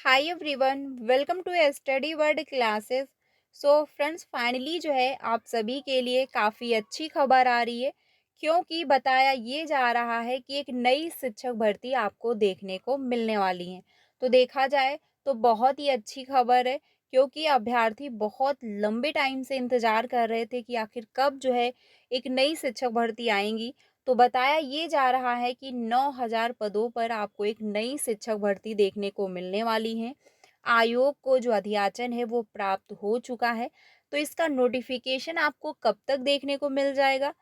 Hi everyone, welcome to study word classes. So friends, finally जो है आप सभी के लिए काफ़ी अच्छी खबर आ रही है, क्योंकि बताया ये जा रहा है कि एक नई शिक्षक भर्ती आपको देखने को मिलने वाली है। तो देखा जाए तो बहुत ही अच्छी खबर है, क्योंकि अभ्यर्थी बहुत लंबे टाइम से इंतज़ार कर रहे थे कि आखिर कब जो है एक नई शिक्षक भर्ती आएंगी। तो बताया ये जा रहा है कि 9,000 पदों पर आपको एक नई शिक्षक भर्ती देखने को मिलने वाली है। आयोग को जो अध्याचन है वो प्राप्त हो चुका है। तो इसका नोटिफिकेशन आपको कब तक देखने को मिल जाएगा,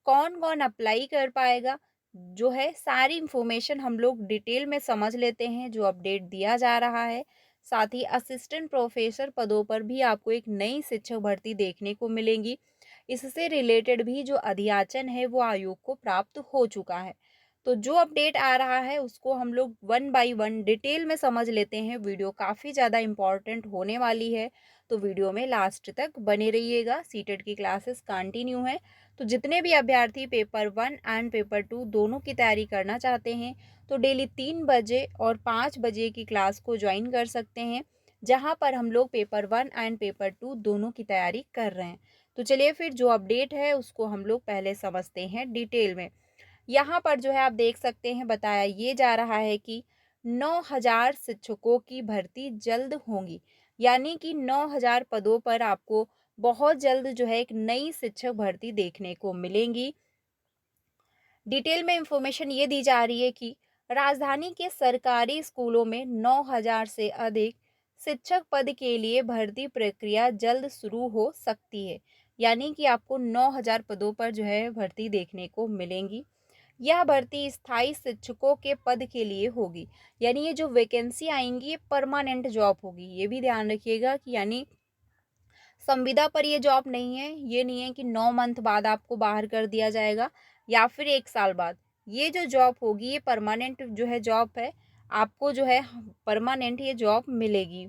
कौन-कौन अप्लाई कर पाएगा, जो है सारी इन्फॉर्मेशन हम लोग डिटेल में समझ लेते हैं जो अपडेट दिया जा रहा है। साथ ही असिस्टेंट प्रोफेसर पदों पर भी आपको एक नई शिक्षक भर्ती देखने को मिलेंगी। इससे रिलेटेड भी जो अध्याचन है वो आयोग को प्राप्त हो चुका है। तो जो अपडेट आ रहा है उसको हम लोग वन बाय वन डिटेल में समझ लेते हैं। वीडियो काफ़ी ज़्यादा इम्पॉर्टेंट होने वाली है, तो वीडियो में लास्ट तक बने रहिएगा। सीटेट की क्लासेस कंटिन्यू है, तो जितने भी अभ्यर्थी पेपर 1 एंड पेपर 2 दोनों की तैयारी करना चाहते हैं तो डेली 3 बजे और 5 बजे की क्लास को ज्वाइन कर सकते हैं, जहाँ पर हम लोग पेपर 1 एंड पेपर 2 दोनों की तैयारी कर रहे हैं। तो चलिए फिर जो अपडेट है उसको हम लोग पहले समझते हैं डिटेल में। यहाँ पर जो है आप देख सकते हैं, बताया ये जा रहा है कि 9,000 शिक्षकों की भर्ती जल्द होंगी। यानी कि 9,000 पदों पर आपको बहुत जल्द जो है एक नई शिक्षक भर्ती देखने को मिलेंगी। डिटेल में इंफॉर्मेशन ये दी जा रही है कि राजधानी के सरकारी स्कूलों में 9,000 से अधिक शिक्षक पद के लिए भर्ती प्रक्रिया जल्द शुरू हो सकती है। यानी कि आपको 9,000 पदों पर जो है भर्ती देखने को मिलेंगी। यह भर्ती स्थायी शिक्षकों के पद के लिए होगी। यानी ये जो वैकेंसी आएंगी ये परमानेंट जॉब होगी। ये भी ध्यान रखिएगा कि यानी संविदा पर ये जॉब नहीं है। ये नहीं है कि 9 मंथ बाद आपको बाहर कर दिया जाएगा या फिर 1 साल बाद। ये जो जॉब होगी ये परमानेंट जो है जॉब है। आपको जो है परमानेंट ये जॉब मिलेगी।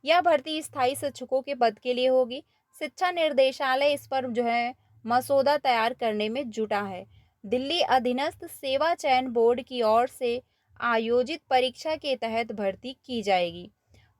यह भर्ती स्थायी शिक्षकों के पद के लिए होगी। शिक्षा निर्देशालय इस पर जो है मसौदा तैयार करने में जुटा है। दिल्ली अधीनस्थ सेवा चयन बोर्ड की ओर से आयोजित परीक्षा के तहत भर्ती की जाएगी।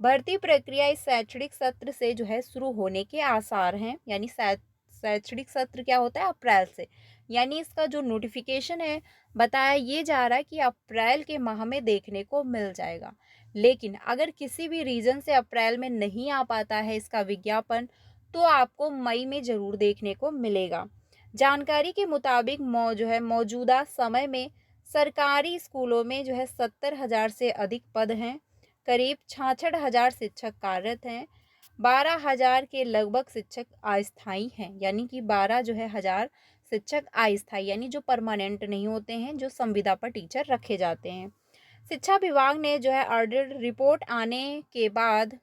भर्ती प्रक्रिया इस शैक्षणिक सत्र से जो है शुरू होने के आसार हैं। यानी शैक्षणिक सत्र क्या होता है, अप्रैल से। यानी इसका जो नोटिफिकेशन है बताया ये जा रहा है कि अप्रैल के माह में देखने को मिल जाएगा। लेकिन अगर किसी भी रीज़न से अप्रैल में नहीं आ पाता है इसका विज्ञापन, तो आपको मई में ज़रूर देखने को मिलेगा। जानकारी के मुताबिक जो है मौजूदा समय में सरकारी स्कूलों में जो है 70,000 से अधिक पद हैं। करीब 66,000 शिक्षक कार्यरत हैं। 12,000 के लगभग शिक्षक अस्थायी हैं। यानी कि 12 जो है हज़ार शिक्षक अस्थायी, यानी जो परमानेंट नहीं होते हैं, जो संविदा पर टीचर रखे जाते हैं। शिक्षा विभाग ने जो है ऑडिट रिपोर्ट आने के बाद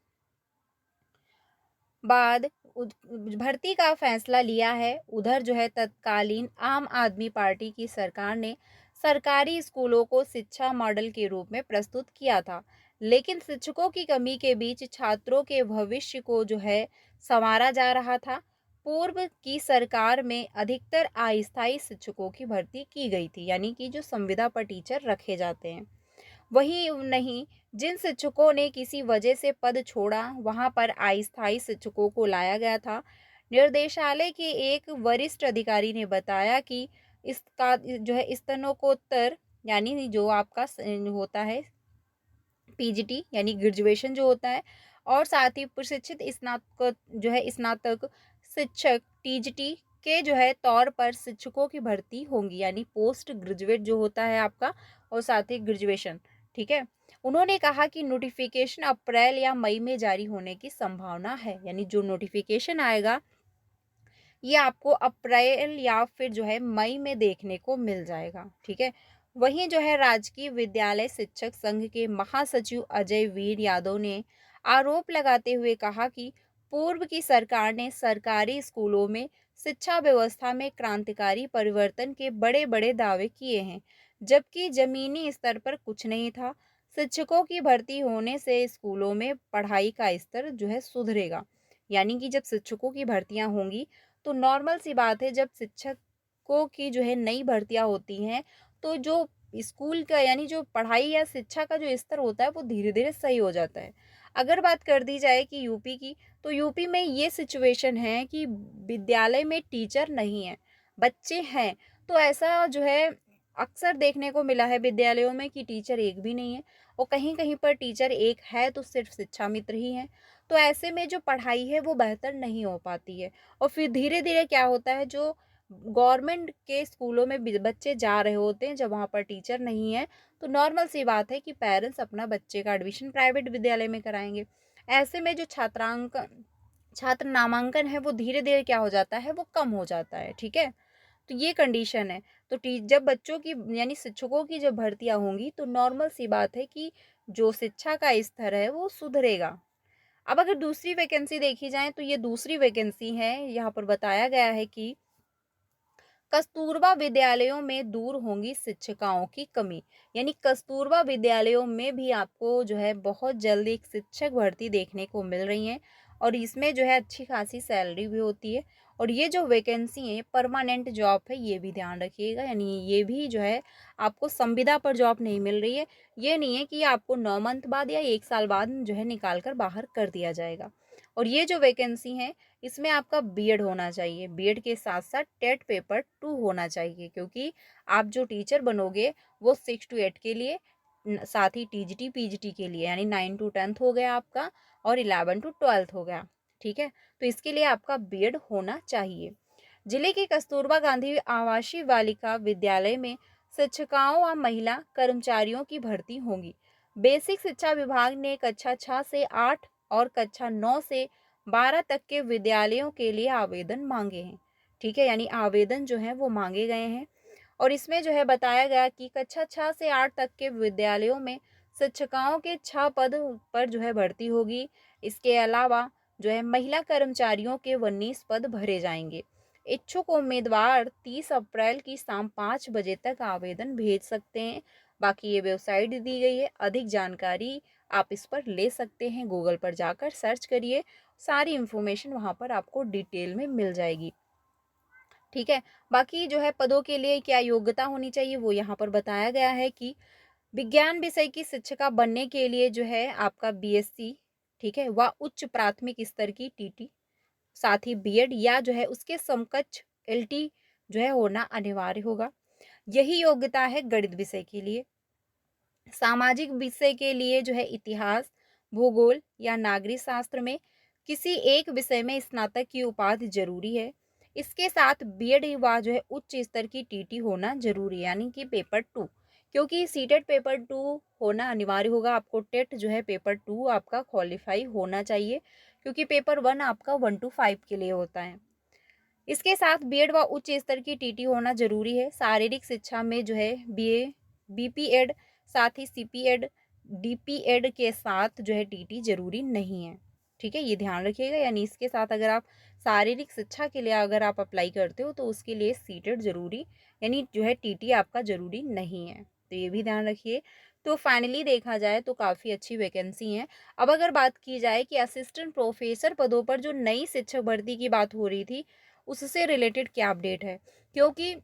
भर्ती का फैसला लिया है। उधर जो है तत्कालीन आम आदमी पार्टी की सरकार ने सरकारी स्कूलों को शिक्षा मॉडल के रूप में प्रस्तुत किया था, लेकिन शिक्षकों की कमी के बीच छात्रों के भविष्य को जो है संवारा जा रहा था। पूर्व की सरकार में अधिकतर अस्थायी शिक्षकों की भर्ती की गई थी, यानी कि जो संविदा पर टीचर रखे जाते हैं। वही नहीं, जिन शिक्षकों ने किसी वजह से पद छोड़ा वहां पर अस्थायी शिक्षकों को लाया गया था। निर्देशालय के एक वरिष्ठ अधिकारी ने बताया कि इसका जो है स्नातकोत्तर, यानी जो आपका होता है पीजीटी, यानी ग्रेजुएशन जो होता है, और साथ ही प्रशिक्षित स्नातक जो है स्नातक शिक्षक टीजीटी के जो है तौर पर शिक्षकों की भर्ती होंगी। यानी पोस्ट ग्रेजुएट जो होता है आपका, और साथ ही ग्रेजुएशन। ठीक है। उन्होंने कहा कि नोटिफिकेशन अप्रैल या मई में जारी होने की संभावना है। यानी जो नोटिफिकेशन आएगा ये आपको अप्रैल या फिर जो है मई में देखने को मिल जाएगा। ठीक है। वहीं जो है राजकीय विद्यालय शिक्षक संघ के महासचिव अजय वीर यादव ने आरोप लगाते हुए कहा कि पूर्व की सरकार ने सरकारी स्कूलों में शिक्षा व्यवस्था में क्रांतिकारी परिवर्तन के बड़े बड़े दावे किए हैं, जबकि जमीनी स्तर पर कुछ नहीं था। शिक्षकों की भर्ती होने से स्कूलों में पढ़ाई का स्तर जो है सुधरेगा। यानी कि जब शिक्षकों की भर्तियां होंगी तो नॉर्मल सी बात है, जब शिक्षकों की जो है नई भर्तियां होती हैं तो जो स्कूल का यानी जो पढ़ाई या शिक्षा का जो स्तर होता है वो धीरे-धीरे सही हो जाता है। अगर बात कर दी जाए कि यूपी की, तो यूपी में ये सिचुएशन है कि विद्यालय में टीचर नहीं है, बच्चे हैं। तो ऐसा जो है अक्सर देखने को मिला है विद्यालयों में कि टीचर एक भी नहीं है, और कहीं-कहीं पर टीचर एक है तो सिर्फ शिक्षा मित्र ही हैं। तो ऐसे में जो पढ़ाई है वो बेहतर नहीं हो पाती है, और फिर धीरे-धीरे क्या होता है, जो गवर्नमेंट के स्कूलों में बच्चे जा रहे होते हैं जब वहाँ पर टीचर नहीं है, तो नॉर्मल सी बात है कि पेरेंट्स अपना बच्चे का एडमिशन प्राइवेट विद्यालय में कराएंगे। ऐसे में जो छात्र नामांकन है वो धीरे धीरे क्या हो जाता है, वो कम हो जाता है। ठीक है, तो ये कंडीशन है। तो जब बच्चों की यानी शिक्षकों की जब भर्तियां होंगी तो नॉर्मल सी बात है कि जो शिक्षा का स्तर है वो सुधरेगा। अब अगर दूसरी वैकेंसी देखी जाए तो ये दूसरी वैकेंसी है, यहाँ पर बताया गया है कि कस्तूरबा विद्यालयों में दूर होंगी शिक्षिकाओं की कमी। यानी कस्तूरबा विद्यालयों में भी आपको जो है बहुत जल्द एक शिक्षक भर्ती देखने को मिल रही है, और इसमें जो है अच्छी खासी सैलरी भी होती है। और ये जो वैकेंसी है परमानेंट जॉब है, ये भी ध्यान रखिएगा। यानी ये भी जो है आपको संविदा पर जॉब नहीं मिल रही है। ये नहीं है कि आपको 9 मंथ बाद या 1 साल बाद जो है निकाल कर बाहर कर दिया जाएगा। और ये जो वैकेंसी है इसमें आपका बीएड होना चाहिए, बीएड के साथ साथ टेट पेपर 2 होना चाहिए, क्योंकि आप जो टीचर बनोगे वो 6 to 8 के लिए, साथ ही टीजीटी पीजीटी के लिए, यानी 9 to 10 हो गया आपका, और 11 to 12 हो गया। ठीक है, तो इसके लिए आपका बीएड होना चाहिए। जिले के कस्तूरबा गांधी आवासीय बालिका विद्यालय में शिक्षिकाओं व महिला कर्मचारियों की भर्ती होगी। बेसिक शिक्षा विभाग ने कक्षा 6 से 8 और कक्षा 9 से 12 तक के विद्यालयों के लिए आवेदन मांगे हैं। ठीक है, यानी आवेदन जो है वो मांगे गए हैं। और इसमें जो है बताया गया कि कक्षा 6 से 8 तक के विद्यालयों में शिक्षिकाओं के 6 पद पर जो है भर्ती होगी। इसके अलावा जो है महिला कर्मचारियों के 19 पद भरे जाएंगे। इच्छुक उम्मीदवार 30 अप्रैल की शाम 5 बजे तक आवेदन भेज सकते हैं। बाकी ये वेबसाइट दी गई है, अधिक जानकारी आप इस पर ले सकते हैं, गूगल पर जाकर सर्च करिए, सारी इन्फॉर्मेशन वहाँ पर आपको डिटेल में मिल जाएगी। ठीक है, बाकी जो है पदों के लिए क्या योग्यता होनी चाहिए वो यहाँ पर बताया गया है कि विज्ञान विषय की शिक्षिका बनने के लिए जो है आपका बीएससी, ठीक है, व उच्च प्राथमिक स्तर की टीटी, साथ ही बीएड या जो है उसके समकक्ष एलटी जो है होना अनिवार्य होगा। यही योग्यता है गणित विषय के लिए। सामाजिक विषय के लिए जो है इतिहास, भूगोल या नागरिक शास्त्र में किसी एक विषय में स्नातक की उपाधि जरूरी है। इसके साथ बीएड व जो है उच्च स्तर की टीटी होना जरूरी है, यानी कि पेपर 2, क्योंकि सीटेट पेपर 2 होना अनिवार्य होगा। आपको टेट जो है पेपर 2 आपका क्वालिफाई होना चाहिए, क्योंकि पेपर 1 आपका 1 to 5 के लिए होता है। इसके साथ बीएड व उच्च स्तर की टीटी होना जरूरी है। शारीरिक शिक्षा में जो है बीए, बीपीएड, साथ ही सीपीएड, डीपीएड के साथ जो है टीटी जरूरी नहीं है। ठीक है, ये ध्यान रखिएगा। यानी इसके साथ अगर आप शारीरिक शिक्षा के लिए अगर आप अप्लाई करते हो तो उसके लिए सीटेड जरूरी, यानी जो है टीटी आपका जरूरी नहीं है, तो ये भी ध्यान रखिए। तो फाइनली देखा जाए तो काफ़ी अच्छी वैकेंसी है। अब अगर बात की जाए कि असिस्टेंट प्रोफेसर पदों पर जो नई शिक्षक भर्ती की बात हो रही थी उससे रिलेटेड क्या अपडेट है, क्योंकि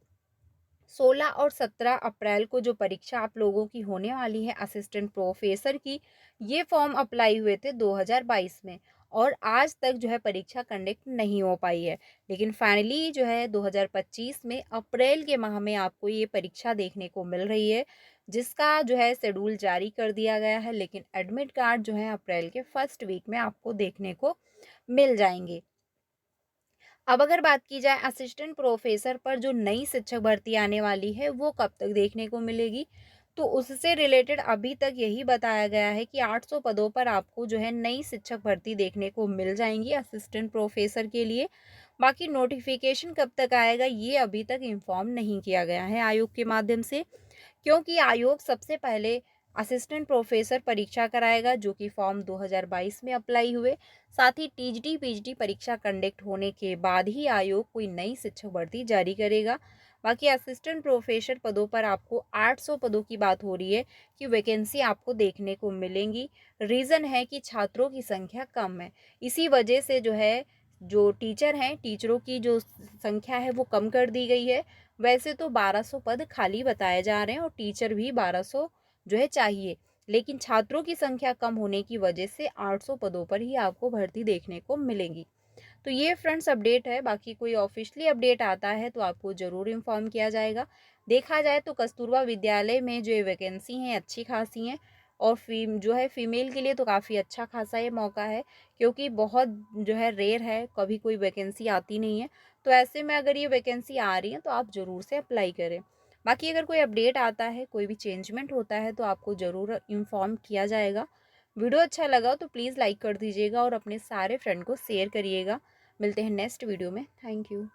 16 और 17 अप्रैल को जो परीक्षा आप लोगों की होने वाली है असिस्टेंट प्रोफेसर की, ये फॉर्म अप्लाई हुए थे 2022 में, और आज तक जो है परीक्षा कंडक्ट नहीं हो पाई है। लेकिन फाइनली जो है 2025 में अप्रैल के माह में आपको ये परीक्षा देखने को मिल रही है, जिसका जो है शेड्यूल जारी कर दिया गया है। लेकिन एडमिट कार्ड जो है अप्रैल के फर्स्ट वीक में आपको देखने को मिल जाएंगे। अब अगर बात की जाए असिस्टेंट प्रोफेसर पर जो नई शिक्षक भर्ती आने वाली है वो कब तक देखने को मिलेगी, तो उससे रिलेटेड अभी तक यही बताया गया है कि 800 पदों पर आपको जो है नई शिक्षक भर्ती देखने को मिल जाएंगी असिस्टेंट प्रोफेसर के लिए। बाकी नोटिफिकेशन कब तक आएगा ये अभी तक इन्फॉर्म नहीं किया गया है आयोग के माध्यम से, क्योंकि आयोग सबसे पहले असिस्टेंट प्रोफेसर परीक्षा कराएगा, जो कि फॉर्म 2022 में अप्लाई हुए। साथ ही टीजीटी पीजीटी परीक्षा कंडक्ट होने के बाद ही आयोग कोई नई शिक्षक भर्ती जारी करेगा। बाकी असिस्टेंट प्रोफेसर पदों पर आपको 800 पदों की बात हो रही है कि वैकेंसी आपको देखने को मिलेंगी। रीज़न है कि छात्रों की संख्या कम है, इसी वजह से जो है जो टीचर हैं, टीचरों की जो संख्या है वो कम कर दी गई है। वैसे तो 1200 पद खाली बताए जा रहे हैं और टीचर भी 1200 जो है चाहिए, लेकिन छात्रों की संख्या कम होने की वजह से 800 पदों पर ही आपको भर्ती देखने को मिलेंगी। तो ये फ्रेंड्स अपडेट है, बाकी कोई ऑफिशियली अपडेट आता है तो आपको ज़रूर इन्फॉर्म किया जाएगा। देखा जाए तो कस्तूरबा विद्यालय में जो वैकेंसी हैं अच्छी खासी हैं, और जो है फीमेल के लिए तो काफ़ी अच्छा खासा ये मौका है, क्योंकि बहुत जो है रेयर है, कभी कोई वैकेंसी आती नहीं है। तो ऐसे में अगर ये वैकेंसी आ रही है तो आप ज़रूर से अप्लाई करें। बाकी अगर कोई अपडेट आता है, कोई भी चेंजमेंट होता है तो आपको ज़रूर इन्फॉर्म किया जाएगा। वीडियो अच्छा लगा तो प्लीज़ लाइक कर दीजिएगा और अपने सारे फ्रेंड को शेयर करिएगा। मिलते हैं नेक्स्ट वीडियो में। Thank you.